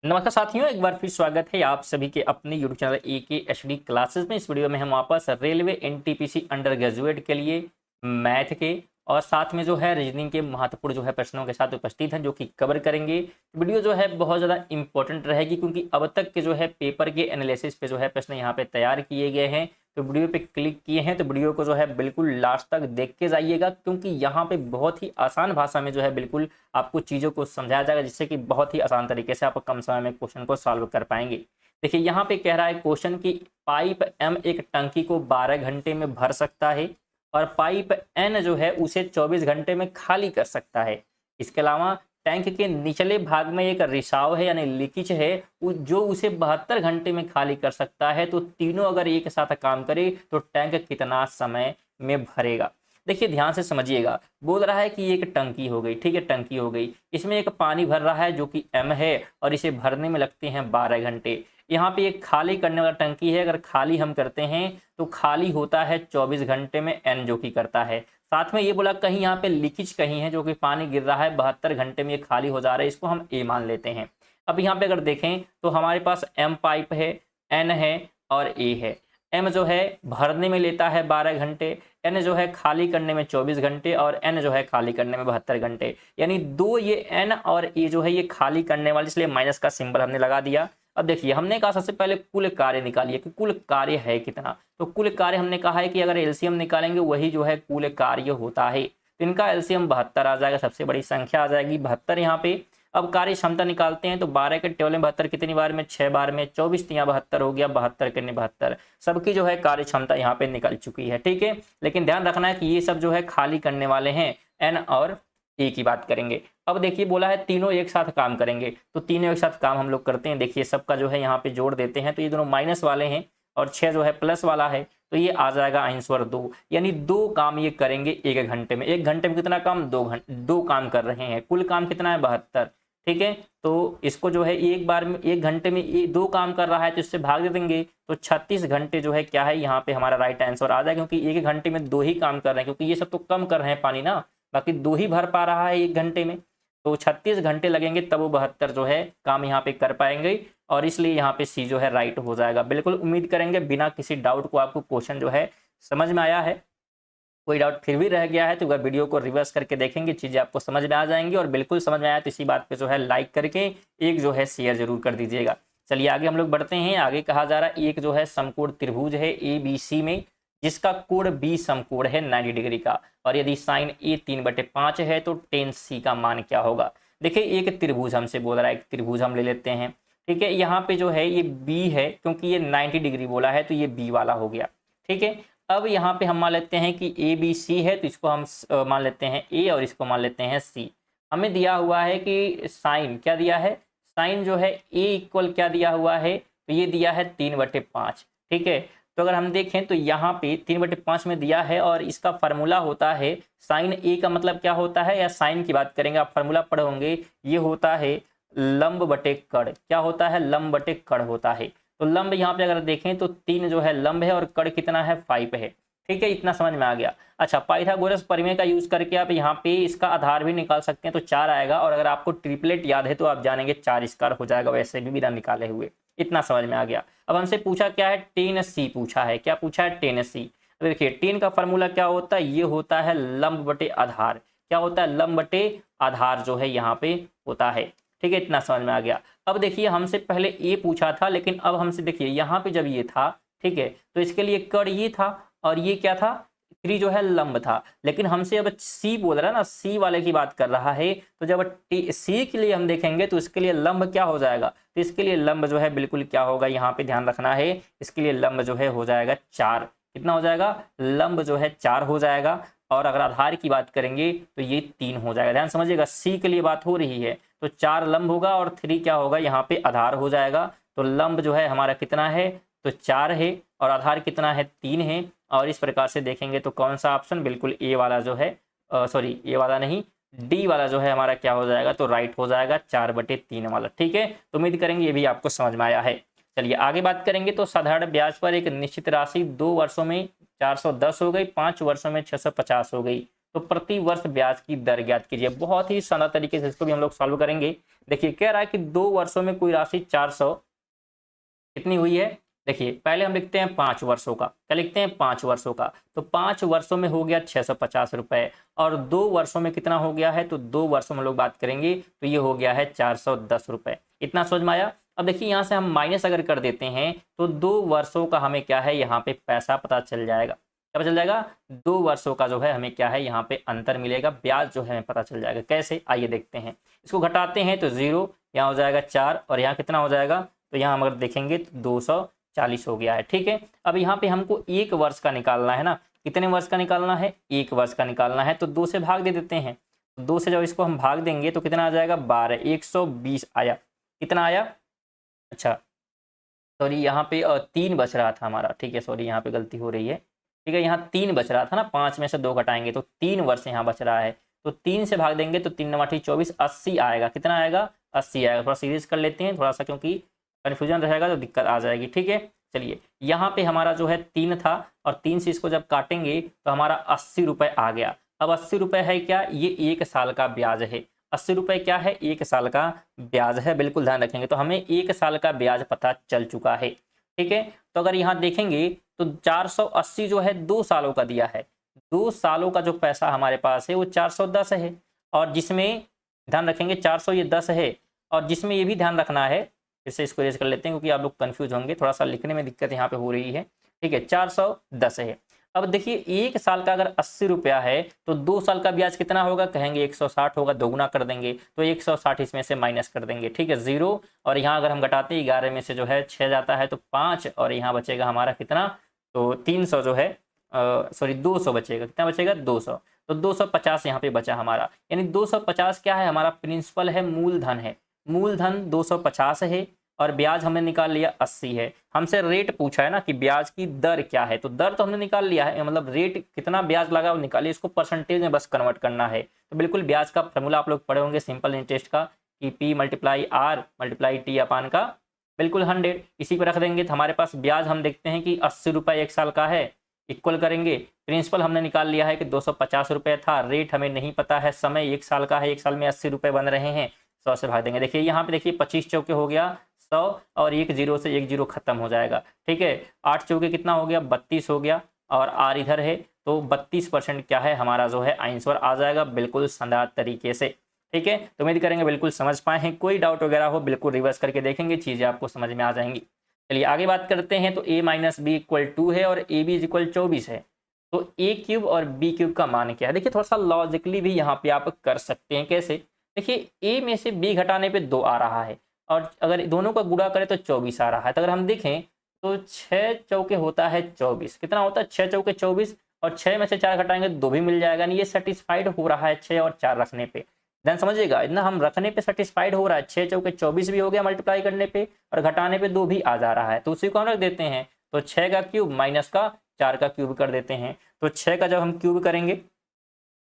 नमस्कार साथियों, एक बार फिर स्वागत है आप सभी के अपने यूट्यूब चैनल AKHD क्लासेस में। इस वीडियो में हम वापस रेलवे NTPC अंडर ग्रेजुएट के लिए मैथ के और साथ में जो है रीजनिंग के महत्वपूर्ण जो है प्रश्नों के साथ उपस्थित हैं, जो कि कवर करेंगे। वीडियो जो है बहुत ज़्यादा इंपॉर्टेंट रहेगी, क्योंकि अब तक के जो है पेपर के एनालिसिस पे जो है प्रश्न यहाँ पे तैयार किए गए हैं। तो वीडियो पे क्लिक किए हैं तो वीडियो को जो है बिल्कुल लास्ट तक देख के जाइएगा, क्योंकि यहाँ पे बहुत ही आसान भाषा में जो है बिल्कुल आपको चीज़ों को समझाया जाएगा, जिससे कि बहुत ही आसान तरीके से आप कम समय में क्वेश्चन को सॉल्व कर पाएंगे। देखिए यहाँ पे कह रहा है क्वेश्चन की पाइप M एक टंकी को 12 घंटे में भर सकता है और पाइप N जो है उसे 24 घंटे में खाली कर सकता है। इसके अलावा टैंक के निचले भाग में एक रिसाव है यानी लीकेज है, जो उसे 72 घंटे में खाली कर सकता है। तो तीनों अगर एक साथ काम करे तो टैंक कितना समय में भरेगा। देखिए ध्यान से समझिएगा, बोल रहा है कि एक टंकी हो गई, ठीक है, टंकी हो गई, इसमें एक पानी भर रहा है जो कि M है और इसे भरने में लगते हैं 12 घंटे। यहाँ पे एक खाली करने वाला टंकी है, अगर खाली हम करते हैं तो खाली होता है 24 घंटे में N जो कि करता है। साथ में ये बोला कहीं यहाँ पे लीकेज कहीं है, जो कि पानी गिर रहा है 72 घंटे में ये खाली हो जा रहा है, इसको हम A मान लेते हैं। अब यहाँ पे अगर देखें तो हमारे पास M पाइप है, N है और A है। M जो है भरने में लेता है 12 घंटे, N जो है खाली करने में 24 घंटे और N जो है खाली करने में 72 घंटे। यानी दो ये N और A जो है ये खाली करने वाले, इसलिए माइनस का सिंबल हमने लगा दिया। अब देखिए हमने कहा सबसे पहले कुल कार्य निकालिए कि कुल कार्य है कितना। तो कुल कार्य हमने कहा है कि अगर एलसीएम निकालेंगे वही जो है कुल कार्य होता है। तो इनका एलसीएम 72 आ जाएगा, सबसे बड़ी संख्या आ जाएगी 72 यहाँ पे। अब कार्य क्षमता निकालते हैं तो 12 के टेबल में 72 कितनी बार में, 6 बार में, 24 तिया 72 हो गया, 72 के 72 सबकी जो है कार्य क्षमता यहाँ पे निकल चुकी है, ठीक है। लेकिन ध्यान रखना है कि ये सब जो है खाली करने वाले हैं, एन और ए की बात करेंगे। अब देखिए बोला है तीनों एक साथ काम करेंगे, तो तीनों एक साथ काम हम लोग करते हैं। देखिए सबका जो है यहाँ पे जोड़ देते हैं, तो ये दोनों माइनस वाले हैं और 6 जो है प्लस वाला है, तो ये आ जाएगा आंसर 2। यानी 2 काम ये करेंगे 1 घंटे में। 1 घंटे में कितना काम, 2 काम कर रहे हैं। कुल काम कितना है, 72, ठीक है। तो इसको जो है एक बार में 1 घंटे में 2 काम कर रहा है, तो इससे भाग दे देंगे तो 36 घंटे जो है क्या है यहाँ पे हमारा राइट आंसर आ जाएगा, क्योंकि 1 घंटे में 2 ही काम कर रहे हैं, क्योंकि ये सब तो कम कर रहे हैं पानी ना, बाकी 2 ही भर पा रहा है 1 घंटे में। तो 36 घंटे लगेंगे तब वो 72 जो है काम यहाँ पे कर पाएंगे, और इसलिए यहाँ पे सी जो है राइट हो जाएगा। बिल्कुल उम्मीद करेंगे बिना किसी डाउट को आपको क्वेश्चन जो है समझ में आया है। कोई डाउट फिर भी रह गया है तो अगर वीडियो को रिवर्स करके देखेंगे चीज़ें आपको समझ में आ जाएंगी, और बिल्कुल समझ में आया तो इसी बात पे जो है लाइक करके एक जो है शेयर जरूर कर दीजिएगा। चलिए आगे हम लोग बढ़ते हैं। आगे कहा जा रहा है एक जो है समकोण त्रिभुज है ABC में, जिसका कोण B समकोण है 90 डिग्री का, और यदि साइन A 3/5 है तो टेन C का मान क्या होगा। देखिए एक त्रिभुज हमसे बोल रहा है, एक त्रिभुज हम ले लेते हैं, ठीक है। यहाँ पे जो है ये B है, क्योंकि ये 90 डिग्री बोला है तो ये B वाला हो गया, ठीक है। अब यहाँ पे हम मान लेते हैं कि ABC है, तो इसको हम मान लेते हैं A और इसको मान लेते हैं C। हमें दिया हुआ है कि साइन क्या दिया है, साइन जो है A इक्वल क्या दिया हुआ है, तो ये दिया है 3/5, ठीक है। तो अगर हम देखें तो यहाँ पे 3/5 में दिया है, और इसका फार्मूला होता है साइन A का मतलब क्या होता है, या साइन की बात करेंगे आप फार्मूला पढ़े होंगे, ये होता है लंब बटे कड़। क्या होता है, लंब बटे कड़ होता है। तो लंब यहाँ पे अगर देखें तो 3 जो है लंब है और कड़ कितना है, 5 है, ठीक है। इतना समझ में आ गया। अच्छा, पाइथागोरस प्रमेय का यूज करके आप यहाँ पे इसका आधार भी निकाल सकते हैं, तो 4 आएगा, और अगर आपको ट्रिपलेट याद है तो आप जानेंगे 4 स्क्वायर हो जाएगा, वैसे भी बिना निकाले हुए। इतना समझ में आ गया। अब हमसे पूछा क्या है, टेन सी पूछा है। क्या पूछा है, टेन सी। देखिए टेन का फॉर्मूला क्या होता है, ये होता है लंब बटे आधार। क्या होता है, लंब बटे आधार जो है यहाँ पे होता है, ठीक है। इतना समझ में आ गया। अब देखिए हमसे पहले ए पूछा था, लेकिन अब हमसे देखिए यहाँ पे जब ये था, ठीक है, तो इसके लिए कड़ ये था और ये क्या था, 3 जो है लंब था। लेकिन हमसे अब सी बोल रहा है ना, सी वाले की बात कर रहा है, तो जब सी के लिए हम देखेंगे तो इसके लिए लंब क्या हो जाएगा, तो इसके लिए लंब जो है बिल्कुल क्या होगा, यहाँ पे ध्यान रखना है, इसके लिए लंब जो है हो जाएगा 4। कितना हो जाएगा, लंब जो है 4 हो जाएगा। और अगर आधार की बात करेंगे तो ये 3 हो जाएगा। ध्यान समझिएगा, सी के लिए बात हो रही है, तो 4 लंब होगा और 3 क्या होगा, यहाँ पे आधार हो जाएगा। तो लंब जो है हमारा कितना है, तो 4 है, और आधार कितना है, 3 है। और इस प्रकार से देखेंगे तो कौन सा ऑप्शन, बिल्कुल ए वाला जो है, सॉरी ए वाला नहीं, डी वाला जो है हमारा क्या हो जाएगा, तो राइट हो जाएगा 4/3 वाला, ठीक है। तो उम्मीद करेंगे ये भी आपको समझ में आया है। चलिए आगे बात करेंगे। तो साधारण ब्याज पर एक निश्चित राशि 2 वर्षों में 410 हो गई, 5 वर्षों में 650 हो गई, तो प्रति वर्ष ब्याज की दर ज्ञात कीजिए। बहुत ही शानदार तरीके से इसको भी हम लोग सॉल्व करेंगे। देखिए कह रहा है कि 2 वर्षों में कोई राशि 400 कितनी हुई है। देखिए पहले हम लिखते हैं 5 वर्षों का, क्या लिखते हैं 5 वर्षों का, तो 5 वर्षों में हो गया 650 रुपए, और 2 वर्षों में कितना हो गया है, तो 2 वर्षों में हम लोग बात करेंगे तो ये हो गया है 410 रुपए। इतना समझ में आया। अब देखिए यहाँ से हम माइनस अगर कर देते हैं तो 2 वर्षों का हमें क्या है यहाँ पे पैसा पता चल जाएगा। क्या पता चल जाएगा, 2 वर्षों का जो है हमें क्या है यहाँ पे अंतर मिलेगा, ब्याज जो है हमें पता चल जाएगा। कैसे, आइए देखते हैं। इसको घटाते हैं तो 0, यहाँ हो जाएगा 4, और यहाँ कितना हो जाएगा, तो यहाँ हम अगर देखेंगे तो 240 हो गया है। ठीक है, अब यहाँ पे हमको 1 वर्ष का निकालना है ना, कितने वर्ष का निकालना है, 1 वर्ष का निकालना है, तो 2 से भाग दे देते हैं। 2 से जब इसको हम भाग देंगे तो कितना आ जाएगा, 12, 120 आया। कितना आया, अच्छा सॉरी यहाँ पे 3 बच रहा था हमारा, ठीक है सॉरी यहाँ पे गलती हो रही है। ठीक है, यहाँ 3 बच रहा था ना, 5 में से 2 घटाएंगे तो 3 वर्ष यहाँ बच रहा है, तो 3 से भाग देंगे तो 3 नवाठी 24, 80 आएगा। कितना आएगा, 80 आएगा। थोड़ा सीरीज कर लेते हैं थोड़ा सा, क्योंकि कन्फ्यूजन रहेगा तो दिक्कत आ जाएगी। ठीक है, चलिए यहाँ पे हमारा जो है 3 था, और 3 से इसको जब काटेंगे तो हमारा 80 रुपये आ गया। अब 80 रुपये है क्या, ये 1 साल का ब्याज है। 80 रुपये क्या है, 1 साल का ब्याज है, बिल्कुल ध्यान रखेंगे। तो हमें 1 साल का ब्याज पता चल चुका है। ठीक है, तो अगर यहाँ देखेंगे तो 480 जो है 2 सालों का दिया है, 2 सालों का जो पैसा हमारे पास है वो 410 है, और जिसमें ध्यान रखेंगे 400 ये 10 है, और जिसमें ये भी ध्यान रखना है, फिर से इसको रेज कर लेते हैं क्योंकि आप लोग कंफ्यूज होंगे, थोड़ा सा लिखने में दिक्कत यहाँ पे हो रही है। ठीक है, 410 है। अब देखिए 1 साल का अगर 80 रुपया है तो 2 साल का ब्याज कितना होगा, कहेंगे 160 होगा, दोगुना कर देंगे तो 160 इसमें से माइनस कर देंगे। ठीक है, 0, और यहाँ अगर हम घटाते हैं 11 में से जो है 6 जाता है तो 5, और यहाँ बचेगा हमारा कितना, तो 300 जो है सॉरी 200 बचेगा। कितना बचेगा, 200, तो 250 यहाँ पे बचा हमारा। यानी 250 क्या है, हमारा प्रिंसिपल है, मूलधन है, मूलधन 250 है, और ब्याज हमने निकाल लिया 80 है। हमसे रेट पूछा है ना कि ब्याज की दर क्या है, तो दर तो हमने निकाल लिया है, मतलब रेट कितना ब्याज लगा वो निकालिए, इसको परसेंटेज में बस कन्वर्ट करना है। तो बिल्कुल ब्याज का फॉर्मूला आप लोग पढ़े होंगे सिंपल इंटरेस्ट का, कि P × R × T अपान का बिल्कुल 100, इसी पर रख देंगे। तो हमारे पास ब्याज हम देखते हैं कि 80 रुपये 1 साल का है, इक्वल करेंगे। प्रिंसिपल हमने निकाल लिया है कि 250 रुपये था, रेट हमें नहीं पता है, समय 1 साल का है, 1 साल में 80 रुपये बन रहे हैं, 100 से भाग देंगे। देखिए यहाँ पे देखिए 25 चौके हो गया 100, और 1 0 से 1 0 खत्म हो जाएगा। ठीक है, 8 चौके कितना हो गया, 32 हो गया, और R इधर है तो 32% क्या है हमारा जो है आंसर आ जाएगा, बिल्कुल शानदार तरीके से। ठीक है, तो उम्मीद करेंगे बिल्कुल समझ पाए हैं। कोई डाउट वगैरह हो बिल्कुल रिवर्स करके देखेंगे, चीज़ें आपको समझ में आ जाएंगी। चलिए आगे बात करते हैं। तो a - b = 2 है, और ab = 24 है, तो a³ और b³ का मान क्या है। देखिए थोड़ा सा लॉजिकली भी यहाँ पे आप कर सकते हैं। कैसे, देखिए a में से b घटाने पे 2 आ रहा है, और अगर दोनों का गुणा करें तो 24 आ रहा है। तो अगर हम देखें तो 6 चौके होता है 24, कितना होता है 6 चौके 24, और 6 में से 4 घटाएंगे तो 2 भी मिल जाएगा। नहीं, ये सेटिस्फाइड हो रहा है 6 और 4 रखने पे, ध्यान समझिएगा, इतना हम रखने पे सेटिस्फाइड हो रहा है। 6 चौके 24 भी हो गया मल्टीप्लाई करने पे, और घटाने पे 2 भी आ जा रहा है, तो उसी को हम रख देते हैं। तो 6 का क्यूब माइनस का 4 का क्यूब कर देते हैं। तो 6 का जब हम क्यूब करेंगे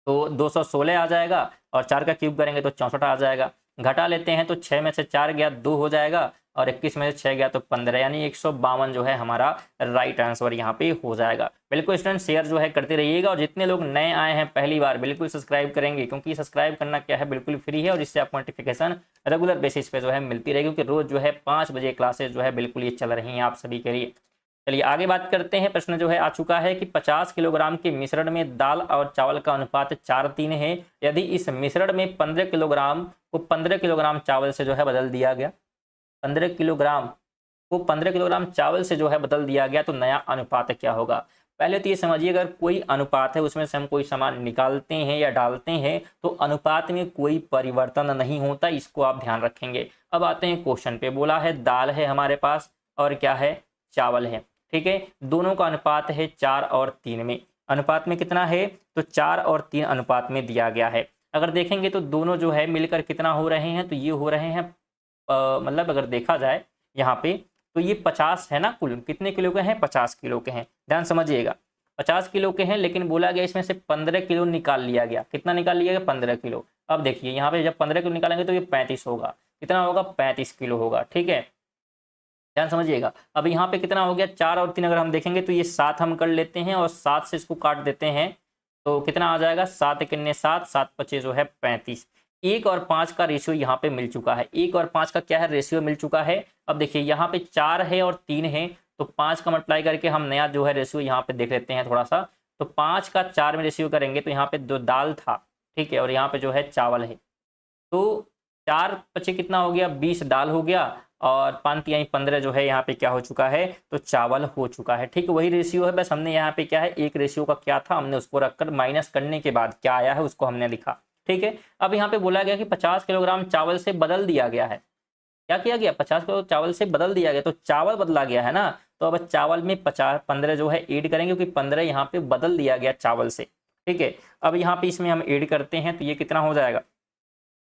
तो 216 आ जाएगा, और 4 का क्यूब करेंगे तो 64 आ जाएगा। घटा लेते हैं तो 6 में से 4 गया 2 हो जाएगा, और 21 में से 6 गया तो 15, यानी 152 जो है हमारा राइट आंसर यहाँ पे हो जाएगा। बिल्कुल स्टूडेंट शेयर जो है करते रहिएगा, और जितने लोग नए आए हैं पहली बार बिल्कुल सब्सक्राइब करेंगे, क्योंकि सब्सक्राइब करना क्या है बिल्कुल फ्री है, और इससे आपको नोटिफिकेशन रेगुलर बेसिस पे जो है मिलती रहेगी, क्योंकि रोज जो है 5 बजे क्लासेज जो है बिल्कुल ये चल रही हैं आप सभी के लिए। चलिए आगे बात करते हैं। प्रश्न जो है आ चुका है कि 50 किलोग्राम के मिश्रण में दाल और चावल का अनुपात 4:3 है। यदि इस मिश्रण में 15 किलोग्राम को 15 किलोग्राम चावल से जो है बदल दिया गया, 15 किलोग्राम को 15 किलोग्राम चावल से जो है बदल दिया गया, तो नया अनुपात क्या होगा। पहले तो ये समझिए, अगर कोई अनुपात है उसमें से हम कोई सामान निकालते हैं या डालते हैं तो अनुपात में कोई परिवर्तन नहीं होता, इसको आप ध्यान रखेंगे। अब आते हैं क्वेश्चन पे, बोला है दाल है हमारे पास और क्या है, चावल है। ठीक है, दोनों का अनुपात है 4 और 3 में। अनुपात में कितना है, तो 4 और 3 अनुपात में दिया गया है। अगर देखेंगे तो दोनों जो है मिलकर कितना हो रहे हैं, तो ये हो रहे हैं मतलब अगर देखा जाए यहाँ पे तो ये 50 है ना, कुल कितने किलो के हैं, 50 किलो के हैं। ध्यान समझिएगा 50 किलो के हैं, लेकिन बोला गया इसमें से 15 किलो निकाल लिया गया। कितना निकाल लिया गया, 15 किलो। अब देखिए यहाँ पे जब 15 किलो निकालेंगे तो ये 35 होगा, कितना होगा, 35 किलो होगा। ठीक है, ध्यान समझिएगा। अब यहाँ पे कितना हो गया, 4 और 3 अगर हम देखेंगे तो ये 7 हम कर लेते हैं, और 7 से इसको काट देते हैं तो कितना आ जाएगा 7 किन्ने 7, 7 पचे जो है 35। 1 और 5 का रेशियो यहाँ पे मिल चुका है। 1 और 5 का क्या है, रेशियो मिल चुका है। अब देखिए यहाँ पे 4 है और 3 है, तो 5 का मल्टीप्लाई करके हम नया जो है रेशियो यहाँ पे देख लेते हैं थोड़ा सा। तो 5 का 4 में रेशियो करेंगे तो यहाँ पे जो दाल था, ठीक है, और यहाँ पे जो है चावल है, तो 4 पचे कितना हो गया 20 दाल हो गया, और 5 तिहाई 15 जो है यहाँ पे क्या हो चुका है, तो चावल हो चुका है। ठीक है, वही रेशियो है, बस हमने यहाँ पे क्या है, एक रेशियो का क्या था हमने उसको रखकर माइनस करने के बाद क्या आया है उसको हमने लिखा। ठीक है, अब यहाँ पे बोला गया कि 50 किलोग्राम चावल से बदल दिया गया है। क्या किया गया, 50 किलो चावल से बदल दिया गया, तो चावल बदला गया है ना, तो अब चावल में 15 जो है ऐड करेंगे, क्योंकि 15 यहाँ पे बदल दिया गया चावल से। ठीक है, अब यहाँ पे इसमें हम ऐड करते हैं तो ये कितना हो जाएगा,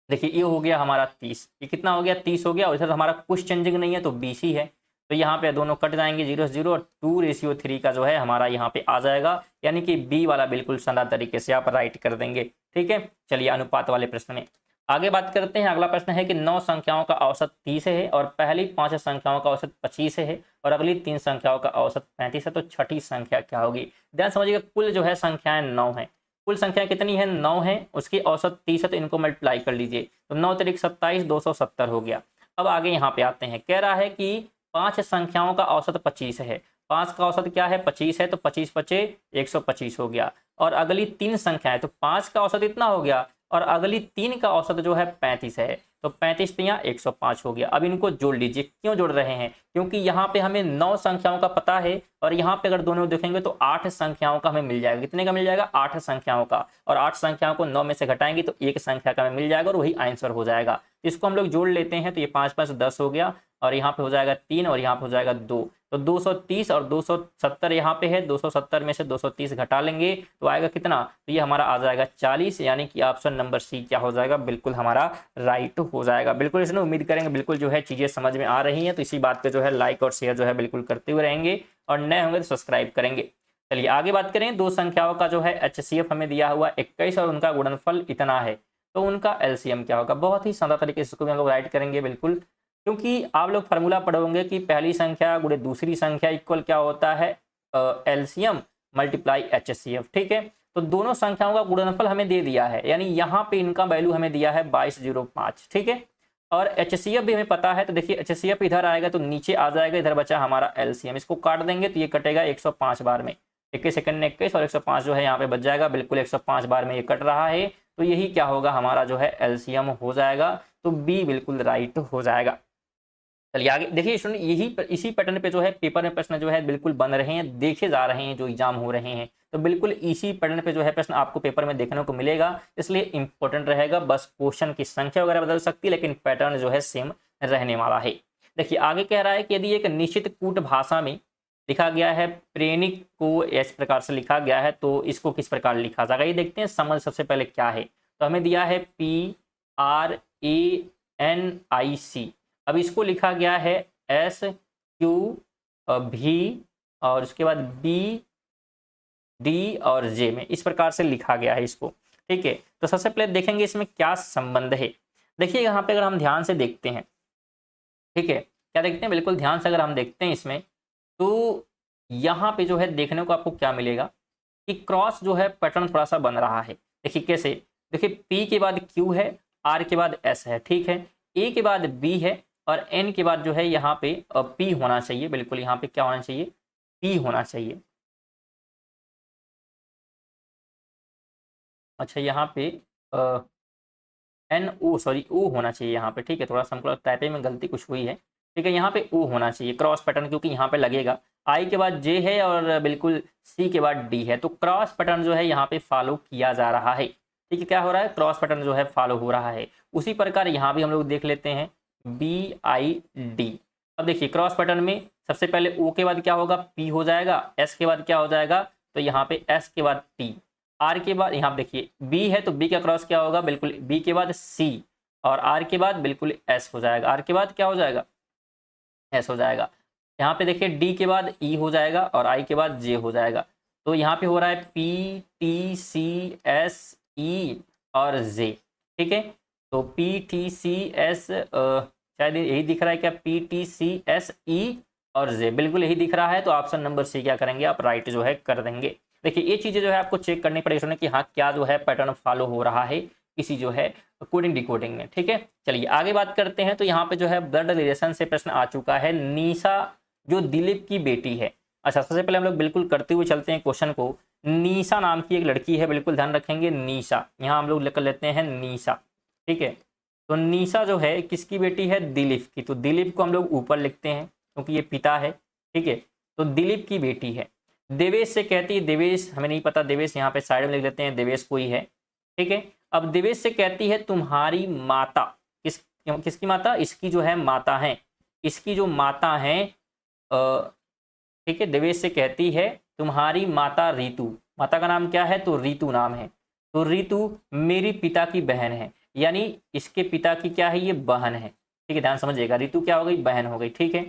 देखिए ये हो गया हमारा 30, ये कितना हो गया 30 हो गया, और इधर हमारा कुछ चेंजिंग नहीं है तो 20 ही है, तो यहाँ पे दोनों कट जाएंगे 0 से 0, और 2:3 का जो है हमारा यहाँ पे आ जाएगा, यानी कि बी वाला बिल्कुल सदा तरीके से आप राइट कर देंगे। ठीक है, चलिए अनुपात वाले प्रश्न में आगे बात करते हैं। अगला प्रश्न है कि 9 संख्याओं का औसत 30 है, और पहली 5 संख्याओं का औसत 25 है, और अगली 3 संख्याओं का औसत 35 है, तो छठी संख्या क्या होगी। ध्यान समझिएगा, कुल जो है संख्याएं 9 है, कुल संख्या कितनी है 9 है, उसकी औसत 30 है, तो इनको मल्टीप्लाई कर लीजिए, तो 9 तरीक 27, 270 हो गया। अब आगे यहाँ पे आते हैं, कह रहा है कि 5 संख्याओं का औसत 25 है, 5 का औसत क्या है 25 है, तो 25 पचे 125 हो गया, और अगली 3 संख्या है, तो 5 का औसत इतना हो गया, और अगली 3 का औसत जो है 35 है, तो 35 तिया 105 हो गया। अब इनको जोड़ लीजिए, क्यों जोड़ रहे हैं, क्योंकि यहाँ पे हमें 9 संख्याओं का पता है, और यहाँ पे अगर दोनों देखेंगे तो 8 संख्याओं का हमें मिल जाएगा। कितने का मिल जाएगा, 8 संख्याओं का, और 8 संख्याओं को 9 में से घटाएंगे तो एक संख्या का हमें मिल जाएगा, और वही आंसर हो जाएगा। इसको हम लोग जोड़ लेते हैं, तो ये 5 5 10 हो गया, और यहाँ पे हो जाएगा 3, और यहाँ पे हो जाएगा 2, तो 230 और 270 यहाँ पे है, 270 में से 230 घटा लेंगे तो आएगा कितना, तो ये हमारा आ जाएगा 40, यानी कि ऑप्शन नंबर सी क्या हो जाएगा, बिल्कुल हमारा राइट हो जाएगा। बिल्कुल इसमें उम्मीद करेंगे बिल्कुल जो है चीजें समझ में आ रही हैं, तो इसी बात पे जो है लाइक और शेयर जो है बिल्कुल करते हुए रहेंगे, और नए होंगे तो सब्सक्राइब करेंगे। चलिए आगे बात करें, दो संख्याओं का जो है HCF हमें दिया हुआ 21, और उनका गुणनफल इतना है, तो उनका LCM क्या होगा। बहुत ही सादा तरीके से इसको भी हम लोग राइट करेंगे बिल्कुल, क्योंकि आप लोग फार्मूला पढ़ोगे कि पहली संख्या गुणे दूसरी संख्या इक्वल क्या होता है, LCM मल्टीप्लाई HCF। ठीक है, तो दोनों संख्याओं का गुणनफल हमें दे दिया है, यानी यहाँ पे इनका वैल्यू हमें दिया है 2205। ठीक है, और HCF भी हमें पता है, तो देखिए HCF इधर आएगा तो नीचे आ जाएगा, इधर बचा हमारा LCM, इसको काट देंगे तो ये कटेगा 105 बार में, 21 सेकंड में 21, और 105 जो है यहाँ पे बच जाएगा, बिल्कुल 105 बार में ये कट रहा है, तो यही क्या होगा हमारा जो है LCM हो जाएगा, तो बी बिल्कुल राइट हो जाएगा। चलिए आगे देखिए स्टूडेंट, इसी पैटर्न पे जो है पेपर में प्रश्न जो है बिल्कुल बन रहे हैं, देखे जा रहे हैं, जो एग्जाम हो रहे हैं, तो बिल्कुल इसी पैटर्न पे जो है प्रश्न आपको पेपर में देखने को मिलेगा, इसलिए इंपॉर्टेंट रहेगा। बस क्वेश्चन की संख्या वगैरह बदल सकती है, लेकिन पैटर्न जो है सेम रहने वाला है। देखिए आगे कह रहा है कि यदि एक निश्चित कूट भाषा में लिखा गया है, प्रेनिक को इस प्रकार से लिखा गया है, तो इसको किस प्रकार लिखा जाएगा, ये देखते हैं। समझ सबसे पहले क्या है, तो हमें दिया है PRANIC, अब इसको लिखा गया है SQV, और उसके बाद BD और J में, इस प्रकार से लिखा गया है इसको। ठीक है, तो सबसे पहले देखेंगे इसमें क्या संबंध है। देखिए यहाँ पे अगर हम ध्यान से देखते हैं, ठीक है, क्या देखते हैं, बिल्कुल ध्यान से अगर हम देखते हैं इसमें, तो यहाँ पे जो है देखने को आपको क्या मिलेगा कि क्रॉस जो है पैटर्न थोड़ा सा बन रहा है। देखिए कैसे, देखिए P के बाद Q है, R के बाद S है, ठीक है, A के बाद B है, और N के बाद जो है यहाँ पे P होना चाहिए, बिल्कुल यहाँ पे क्या होना चाहिए, P होना चाहिए। अच्छा यहाँ पे NO सॉरी O होना चाहिए यहाँ पे। ठीक है, थोड़ा सा हमको टाइपिंग में गलती कुछ हुई है। ठीक है, यहाँ पे O होना चाहिए क्रॉस पैटर्न, क्योंकि यहाँ पे लगेगा I के बाद J है, और बिल्कुल C के बाद D है, तो क्रॉस पैटर्न जो है यहाँ पे फॉलो किया जा रहा है। ठीक है, क्या हो रहा है, क्रॉस पैटर्न जो है फॉलो हो रहा है। उसी प्रकार यहाँ भी हम लोग देख लेते हैं BID। अब देखिए क्रॉस पैटर्न में सबसे पहले O के बाद क्या होगा, P हो जाएगा, S के बाद क्या हो जाएगा, तो यहाँ पे S के बाद T, R के बाद यहाँ देखिए B है, तो B का क्रॉस क्या होगा, बिल्कुल B के बाद C, और R के बाद बिल्कुल S हो जाएगा, R के बाद क्या हो जाएगा, S हो जाएगा। यहाँ पे देखिए D के बाद E हो जाएगा, और I के बाद J हो जाएगा, तो यहाँ पे हो रहा है P T C S E और J। ठीक है, तो PTCS शायद यही दिख रहा है क्या, PTCSE और J, बिल्कुल यही दिख रहा है, तो ऑप्शन नंबर सी क्या करेंगे आप, राइट जो है कर देंगे। देखिए ये चीज़ें जो है आपको चेक करनी पड़ेगी कि हाँ क्या जो है पैटर्न फॉलो हो रहा है किसी जो है कोडिंग डिकोडिंग में। ठीक है, चलिए आगे बात करते हैं। तो यहाँ पे जो है ब्लड रिलेशन से प्रश्न आ चुका है। निशा जो दिलीप की बेटी है। अच्छा, सबसे पहले हम लोग बिल्कुल करते हुए चलते हैं क्वेश्चन को। निशा नाम की एक लड़की है, बिल्कुल ध्यान रखेंगे निशा, यहाँ हम लोग लिख लेते हैं निशा। ठीक है, तो निशा जो है किसकी बेटी है? दिलीप की। तो दिलीप को हम लोग ऊपर लिखते हैं क्योंकि ये पिता है। ठीक है, तो दिलीप की बेटी है। देवेश से कहती है, देवेश हमें नहीं पता, देवेश यहाँ पे साइड में लिख लेते हैं, देवेश कोई है। ठीक है, अब देवेश से कहती है तुम्हारी माता, किसकी माता? इसकी जो है माता है, इसकी जो माता है। ठीक है, देवेश से कहती है तुम्हारी माता रीतु, माता का नाम क्या है? तो रीतु नाम है। तो रीतु मेरी पिता की बहन है, यानी इसके पिता की क्या है? ये बहन है। ठीक है, ध्यान समझिएगा, रीतु क्या हो गई? बहन हो गई। ठीक है,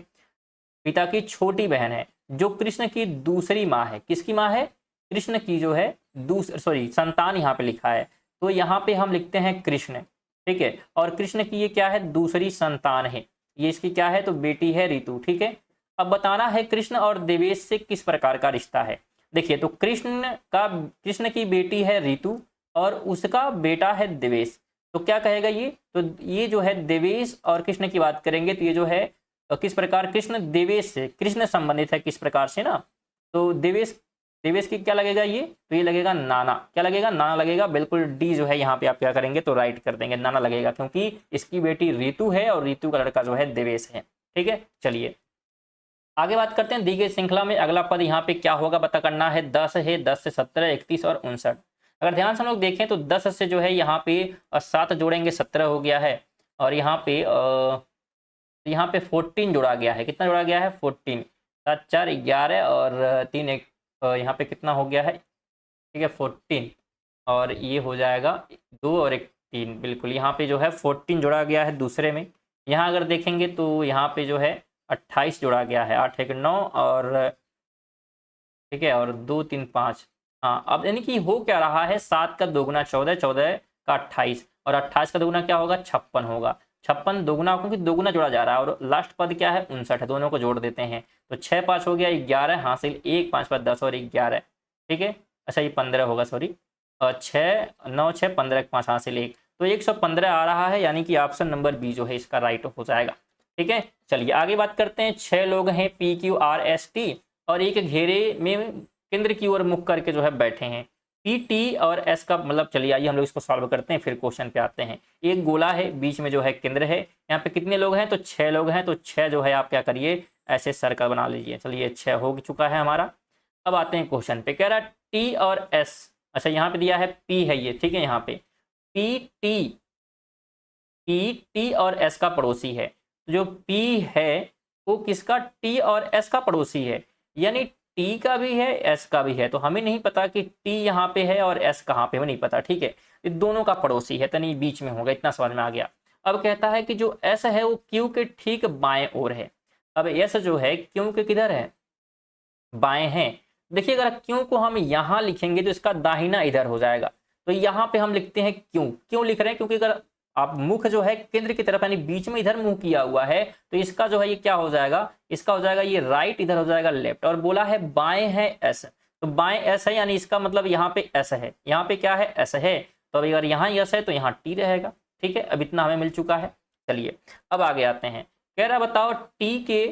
पिता की छोटी बहन है, जो कृष्ण की दूसरी माँ है। किसकी माँ है? कृष्ण की जो है संतान यहाँ पे लिखा है, तो यहाँ पे हम लिखते हैं कृष्ण। ठीक है, और कृष्ण की ये क्या है? दूसरी संतान है, ये इसकी क्या है? तो बेटी है ऋतु। ठीक है, अब बताना है कृष्ण और देवेश से किस प्रकार का रिश्ता है। देखिए, तो कृष्ण की बेटी है ऋतु और उसका बेटा है देवेश, तो क्या कहेगा ये? तो ये जो है देवेश और कृष्ण की बात करेंगे तो ये जो है किस प्रकार? कृष्ण देवेश से, कृष्ण संबंधित है किस प्रकार से ना, तो देवेश की क्या लगेगा ये? तो ये लगेगा नाना। क्या लगेगा? नाना लगेगा। बिल्कुल डी जो है यहाँ पे आप क्या करेंगे? तो राइट कर देंगे, नाना लगेगा, क्योंकि इसकी बेटी ऋतु है और ऋतु का लड़का जो है देवेश है। ठीक है, चलिए आगे बात करते हैं। दी गई श्रृंखला में अगला पद यहाँ पे क्या होगा पता करना है। 10 है, 10 से 17, 31 और 59। अगर ध्यान से हम लोग देखें तो 10 से जो है यहाँ पे 7 जोड़ेंगे 17 हो गया है, और यहाँ पे 14 जोड़ा गया है। कितना जोड़ा गया है? 14। 7 4 11 और 3 1, यहाँ पे कितना हो गया है? ठीक है 14, और ये हो जाएगा 2 और 1 3। बिल्कुल यहाँ पे जो है 14 जोड़ा गया है दूसरे में। यहाँ अगर देखेंगे तो यहाँ पे जो है 28 जोड़ा गया है। 8 1 9 और ठीक है, और 2 3 5। हाँ, अब यानी कि हो क्या रहा है? 7 का दोगुना 14, 14 का 28, और 28 का दोगुना क्या होगा? 56 होगा। 56 दोगुना, क्योंकि दोगुना जोड़ा जा रहा है, और लास्ट पद क्या है? 59 है। दोनों को जोड़ देते हैं तो 6 5 हो गया 11 हासिल, 1 5 5 10 और 11। ठीक है, अच्छा ये 15 होगा, सॉरी, और 6 9 6 15 5 हासिल 1, तो 115 आ रहा है, यानी कि ऑप्शन नंबर बी जो है इसका राइट हो जाएगा। ठीक है, चलिए आगे बात करते हैं। 6 लोग हैं PQRST और एक घेरे में केंद्र की ओर मुख करके जो है बैठे हैं। PT और S का मतलब, चलिए आइए हम लोग इसको सॉल्व करते हैं फिर क्वेश्चन पे आते हैं। एक गोला है, बीच में जो है केंद्र है। यहाँ पे कितने लोग हैं? तो 6 लोग हैं, तो 6 जो है आप क्या करिए? ऐसे सर्कल बना लीजिए। चलिए 6 हो चुका है हमारा। अब आते हैं क्वेश्चन पे। कह रहा है T और S, अच्छा यहाँ पे दिया है P है ये। ठीक है, यहाँ पे T और S का पड़ोसी है। जो P है वो किसका? T और S का पड़ोसी है, यानी T का भी है S का भी है। तो हमें नहीं पता कि T यहाँ पे है और S कहाँ पे, हमें नहीं पता। ठीक है, ये दोनों का पड़ोसी है, तनी बीच में होगा, इतना समझ में आ गया। अब कहता है कि जो S है वो Q के ठीक बाएं ओर है। अब S जो है Q के किधर है? बाएं है। देखिए, अगर Q को हम यहाँ लिखेंगे तो इसका दाहिना इधर हो जाएगा, तो यहाँ पे हम लिखते हैं क्यों लिख रहे हैं? क्योंकि अगर आप मुख जो है केंद्र की तरफ यानी बीच में इधर मुंह किया हुआ है, तो इसका जो है ये क्या हो जाएगा? इसका हो जाएगा ये राइट, इधर हो जाएगा लेफ्ट। और बोला है बाएं है S, तो बाएं S है, यानी इसका मतलब यहाँ पे S है, यहाँ पे क्या है? S है। तो अगर यहाँ S है तो यहाँ T रहेगा। ठीक है, अब इतना हमें मिल चुका है। चलिए अब आगे आते हैं। कह रहा बताओ T के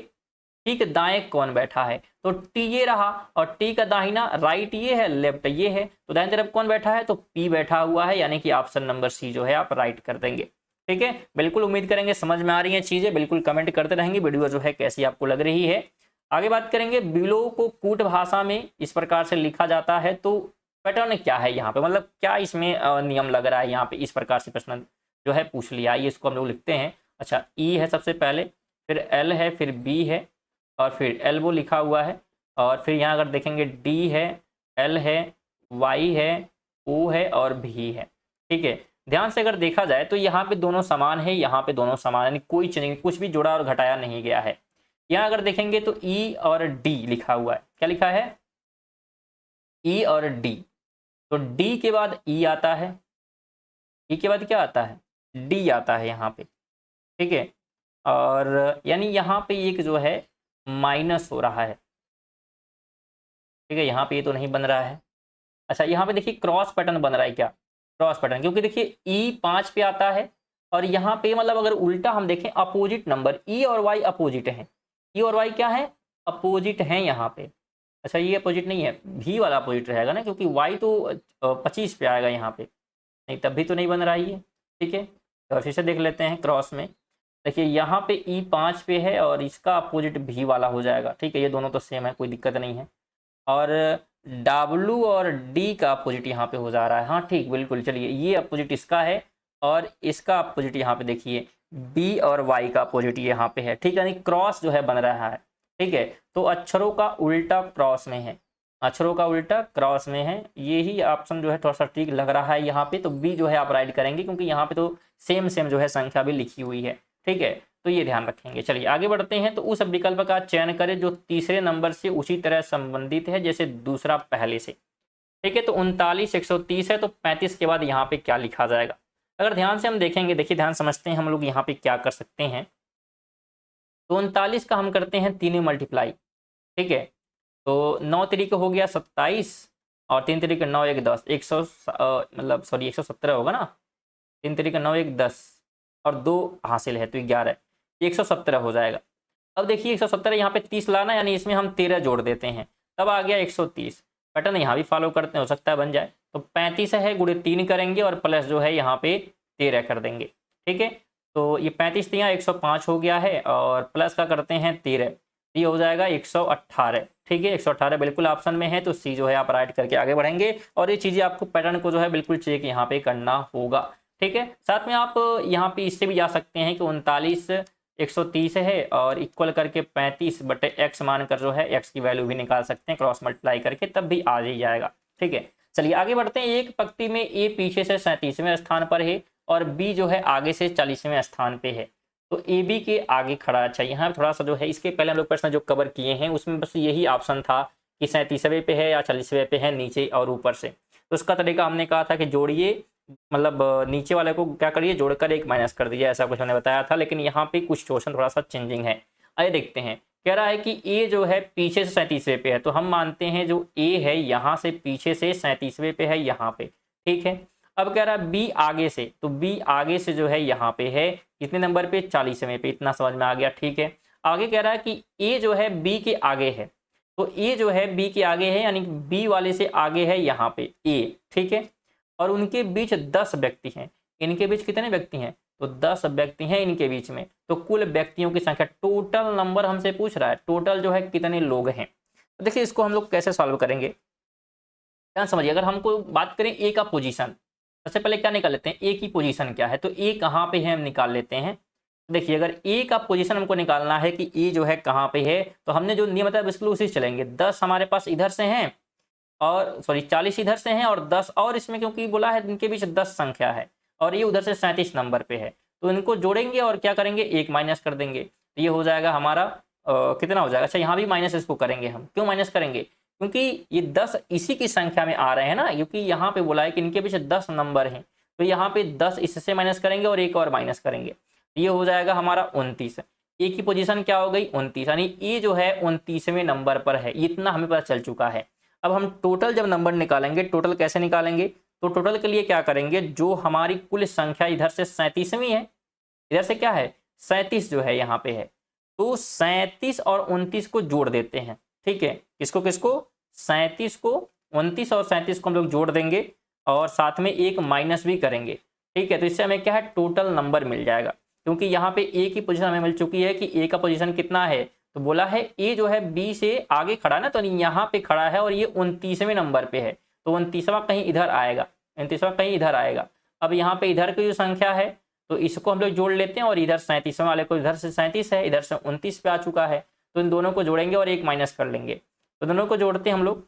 ठीक दाएं कौन बैठा है? तो T ये रहा, और T का दाहिना राइट ये है, लेफ्ट ये है, तो दाहिनी तरफ कौन बैठा है? तो P बैठा हुआ है, यानी कि ऑप्शन नंबर सी जो है आप राइट कर देंगे। ठीक है, बिल्कुल उम्मीद करेंगे समझ में आ रही हैं चीजें। बिल्कुल कमेंट करते रहेंगे वीडियो जो है कैसी आपको लग रही है। आगे बात करेंगे। बिलो को कूट भाषा में इस प्रकार से लिखा जाता है, तो पैटर्न क्या है यहाँ पे, मतलब क्या इसमें नियम लग रहा है? यहाँ पे इस प्रकार से प्रश्न जो है पूछ लिया। आइए इसको हम लोग लिखते हैं। अच्छा, E है सबसे पहले, फिर L है, फिर B है, और फिर एल्बो लिखा हुआ है, और फिर यहाँ अगर देखेंगे D है, L है, Y है, O है और V है। ठीक है, ध्यान से अगर देखा जाए तो यहाँ पे दोनों समान है, यहाँ पे दोनों समान, यानी कोई चेंज, कुछ भी जोड़ा और घटाया नहीं गया है। यहाँ अगर देखेंगे तो E और D लिखा हुआ है। क्या लिखा है? E और D। तो D के बाद E आता है, E के बाद क्या आता है? D आता है यहाँ पे। ठीक है, और यानी यहाँ पे एक जो है माइनस हो रहा है। ठीक है, यहाँ पे ये तो नहीं बन रहा है, अच्छा यहाँ पे देखिए क्रॉस पैटर्न बन रहा है क्या, क्रॉस पैटर्न, क्योंकि देखिए ई 5 पे आता है और यहाँ पे मतलब अगर उल्टा हम देखें अपोजिट नंबर ई और वाई अपोजिट हैं, ई और वाई क्या है, अपोजिट हैं यहाँ पे। अच्छा ये अपोजिट नहीं है, भी वाला अपोजिट रहेगा ना, क्योंकि वाई तो 25 पे आएगा यहाँ पे, नहीं तब भी तो नहीं बन रहा है ये। ठीक है, तो फिर से देख लेते हैं क्रॉस में। देखिए यहाँ पे ई 5 पे है और इसका अपोजिट भी वाला हो जाएगा। ठीक है, ये दोनों तो सेम है, कोई दिक्कत नहीं है। और डब्लू और डी का अपोजिट यहाँ पे हो जा रहा है। हाँ ठीक, बिल्कुल, चलिए ये अपोजिट इसका है और इसका अपोजिट यहाँ पे देखिए बी और वाई का अपोजिट यहाँ पे है। ठीक है, यानी क्रॉस जो है बन रहा है। ठीक है, तो अक्षरों का उल्टा क्रॉस में है, अक्षरों का उल्टा क्रॉस में है, यही ऑप्शन जो है थोड़ा सा ठीक लग रहा है यहाँ पे। तो बी जो है आप राइट करेंगे, क्योंकि यहाँ पे तो सेम सेम जो है संख्या भी लिखी हुई है। ठीक है, तो ये ध्यान रखेंगे। चलिए आगे बढ़ते हैं। तो उस विकल्प का चयन करें जो तीसरे नंबर से उसी तरह संबंधित है जैसे दूसरा पहले से। ठीक है, तो 39 130 है, तो 35 के बाद यहाँ पे क्या लिखा जाएगा। अगर ध्यान से हम देखेंगे, देखिए ध्यान समझते हैं हम लोग यहाँ पे क्या कर सकते हैं। तो 39 का हम करते हैं 3 मल्टीप्लाई। ठीक है, तो 9 तरीके हो गया 27 और 3 तरीके 9 1 10, 100 मतलब सॉरी 117 होगा ना, 3 तरीके 9 1 10 और 2 हासिल है तो 11, 117 हो जाएगा। अब देखिए 117 यहाँ पे 30 लाना, यानी इसमें हम 13 जोड़ देते हैं, तब आ गया 130। पैटर्न यहाँ भी फॉलो करते हैं, हो सकता है बन जाए। तो 35 है गुणे 3 करेंगे और प्लस जो है यहाँ पे 13 कर देंगे। ठीक है, तो ये 35 यहाँ 105 हो गया है और प्लस का करते हैं 13, ये हो जाएगा 118। ठीक है, 118 बिल्कुल ऑप्शन में है, तो सी जो है आप राइट करके आगे बढ़ेंगे। और ये चीज़ें आपको पैटर्न को जो है बिल्कुल चेक यहाँ पे करना होगा। ठीक है, साथ में आप यहाँ पे इससे भी जा सकते हैं कि 39 130 है और इक्वल करके 35 बटे एक्स मानकर जो है एक्स की वैल्यू भी निकाल सकते हैं क्रॉस मल्टीप्लाई करके, तब भी आ ही जाएगा। ठीक है, चलिए आगे बढ़ते हैं। एक पंक्ति में ए पीछे से 37वें स्थान पर है और बी जो है आगे से 40वें स्थान पे है, तो ए बी के आगे खड़ा। अच्छा यहाँ थोड़ा सा जो है, इसके पहले हम लोग प्रश्न जो कवर किए हैं उसमें बस यही ऑप्शन था कि 37वें पे है या 40वें पे है, नीचे और ऊपर से। तो उसका तरीका हमने कहा था कि जोड़िए, मतलब नीचे वाले को क्या करिए, जोड़कर 1 माइनस कर दीजिए, ऐसा कुछ हमने बताया था। लेकिन यहाँ पे कुछ क्वेश्चन थोड़ा सा चेंजिंग है। आइए देखते हैं। कह रहा है कि ए जो है पीछे से 37वें पे है, तो हम मानते हैं जो ए है यहाँ से पीछे से 37वें पे है यहाँ पे। ठीक है, अब कह रहा है बी आगे से, तो बी आगे से जो है यहाँ पे है कितने नंबर पे, 40वें पे। इतना समझ में आ गया। ठीक है, आगे कह रहा है कि ए जो है बी के आगे है, तो ए जो है बी के आगे है, यानी बी वाले से आगे है यहाँ पे ए। ठीक है, और उनके बीच 10 व्यक्ति हैं। इनके बीच कितने व्यक्ति हैं, तो 10 व्यक्ति हैं इनके बीच में। तो कुल व्यक्तियों की संख्या, टोटल नंबर हमसे पूछ रहा है, टोटल जो है कितने लोग हैं। तो देखिए इसको हम लोग कैसे सॉल्व करेंगे, ध्यान समझिए। अगर हमको बात करें ए का पोजीशन, सबसे पहले क्या निकाल लेते हैं, ए की पोजीशन क्या है, तो ए कहाँ पे है हम निकाल लेते हैं। देखिए अगर ए का पोजीशन हमको निकालना है कि ए जो है कहाँ पे है, तो हमने जो नियम बताया बिल्कुल उसी से चलेंगे। 10 हमारे पास इधर से हैं और सॉरी 40 इधर से हैं और 10 और इसमें, क्योंकि बोला है इनके बीच 10 संख्या है और ये उधर से 37 नंबर पे है, तो इनको जोड़ेंगे और क्या करेंगे, 1 माइनस कर देंगे। तो ये हो जाएगा हमारा कितना हो जाएगा। अच्छा यहाँ भी माइनस इसको करेंगे हम, क्यों माइनस करेंगे, क्योंकि ये 10 इसी की संख्या में आ रहे हैं ना, क्योंकि यहाँ पे बोला है कि इनके पीछे 10 नंबर हैं, तो यहाँ पे 10 इससे माइनस करेंगे और एक और माइनस करेंगे, ये हो जाएगा हमारा 29। ए की पोजीशन क्या हो गई, 29, यानी ए जो है 29वें नंबर पर है, इतना हमें पता चल चुका है। अब हम टोटल जब नंबर निकालेंगे, टोटल कैसे निकालेंगे, तो टोटल के लिए क्या करेंगे, जो हमारी कुल संख्या इधर से 37वीं है, इधर से क्या है 37 जो है यहाँ पे है, तो 37 और 29 को जोड़ देते हैं। ठीक है, किसको किसको, 37 को, 29 और 37 को हम लोग जोड़ देंगे और साथ में एक माइनस भी करेंगे। ठीक है, तो इससे हमें क्या है, टोटल नंबर मिल जाएगा। क्योंकि यहाँ पे ए की पोजीशन हमें मिल चुकी है कि ए का पोजीशन कितना है, तो बोला है ए जो है बी से आगे खड़ा है ना, तो यहाँ पे खड़ा है और ये 29वें नंबर पे है, तो 29वां कहीं इधर आएगा, 29वां कहीं इधर आएगा। अब यहाँ पे इधर की जो संख्या है तो इसको हम लोग जोड़ लेते हैं और इधर 37वें वाले को, इधर से 37 है, इधर से 29 पे आ चुका है, तो इन दोनों को जोड़ेंगे और एक माइनस कर लेंगे। तो दोनों को जोड़ते हैं हम लोग,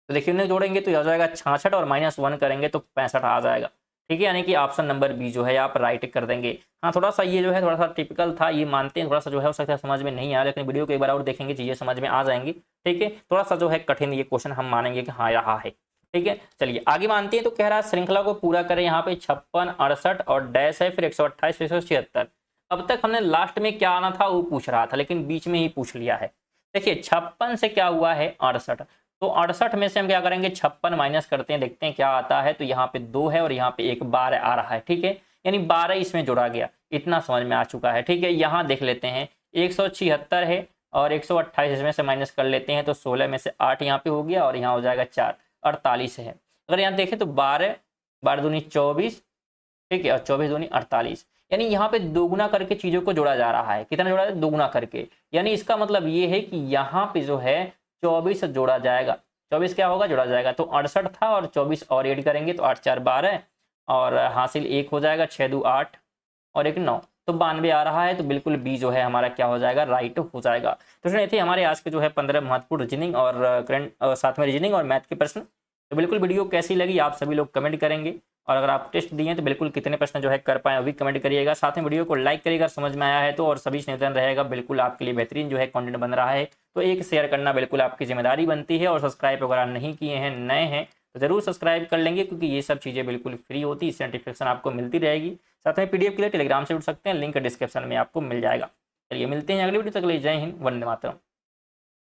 तो देखिए उन्हें जोड़ेंगे तो आ जाएगा 66 और -1 करेंगे तो 65 आ जाएगा। ठीक है, यानी कि ऑप्शन नंबर बी जो है आप राइट कर देंगे। हाँ थोड़ा सा ये जो है थोड़ा सा टिपिकल था, ये मानते हैं, थोड़ा सा जो है हो सकता है समझ में नहीं आया, लेकिन वीडियो को एक बार और देखेंगे चीज़ें समझ में आ जाएंगी। ठीक है, थोड़ा सा जो है कठिन ये क्वेश्चन हम मानेंगे कि हाँ रहा है। ठीक है, चलिए आगे मानते हैं। तो कह रहा है श्रृंखला को पूरा करें, यहाँ पे 56 68 और डैश है, फिर 128 फिर 176। अब तक हमने लास्ट में क्या आना था वो पूछ रहा था, लेकिन बीच में ही पूछ लिया है। देखिए 56 से क्या हुआ है 68, तो 68 में से हम क्या करेंगे 56 माइनस करते हैं, देखते हैं क्या आता है। तो यहाँ पे 2 है और यहाँ पे एक 12 आ रहा है, ठीक है, यानी 12 इसमें जोड़ा गया, इतना समझ में आ चुका है, ठीक है। यहाँ देख लेते हैं 176 है और 128 इसमें से माइनस कर लेते हैं, तो 16 में से 8 यहाँ पे हो गया और यहाँ हो जाएगा 4, 48 है। अगर यहाँ देखें तो 12 12 दूनी 24, ठीक है, और 24 दूनी 48, यानी यहाँ पे दोगुना करके चीजों को जोड़ा जा रहा है। कितना जोड़ा है? दोगुना करके। यानी इसका मतलब ये है कि यहाँ पे जो है 24 जोड़ा जाएगा। 24 क्या होगा? जोड़ा जाएगा। तो 68 था और 24 और ऐड करेंगे तो 8 4 12 और हासिल 1 हो जाएगा, 6 2 8 और 1 9, तो 92 आ रहा है। तो बिल्कुल बी जो है हमारा क्या हो जाएगा? राइट हो जाएगा। तो ये थे हमारे आज के जो है 15 महत्वपूर्ण रीजनिंग और करंट, साथ में रीजनिंग और मैथ के प्रश्न। तो बिल्कुल वीडियो कैसी लगी आप सभी लोग कमेंट करेंगे, और अगर आप टेस्ट दिए तो बिल्कुल कितने प्रश्न जो है कर पाए वो भी कमेंट करिएगा। साथ में वीडियो को लाइक करिएगा समझ में आया है तो, और सभी से निवेदन रहेगा बिल्कुल आपके लिए बेहतरीन जो है कंटेंट बन रहा है तो एक शेयर करना बिल्कुल आपकी जिम्मेदारी बनती है। और सब्सक्राइब अगर नहीं किए हैं, नए हैं तो जरूर सब्सक्राइब कर लेंगे, क्योंकि ये सब चीज़ें बिल्कुल फ्री होती है, इससे नोटिफिकेशन आपको मिलती रहेगी। साथ में पीडीएफ के लिए टेलीग्राम से जुड़ सकते हैं, लिंक डिस्क्रिप्शन में आपको मिल जाएगा। चलिए मिलते हैं अगली वीडियो तक, ले जय हिंद, वंदे मातरम।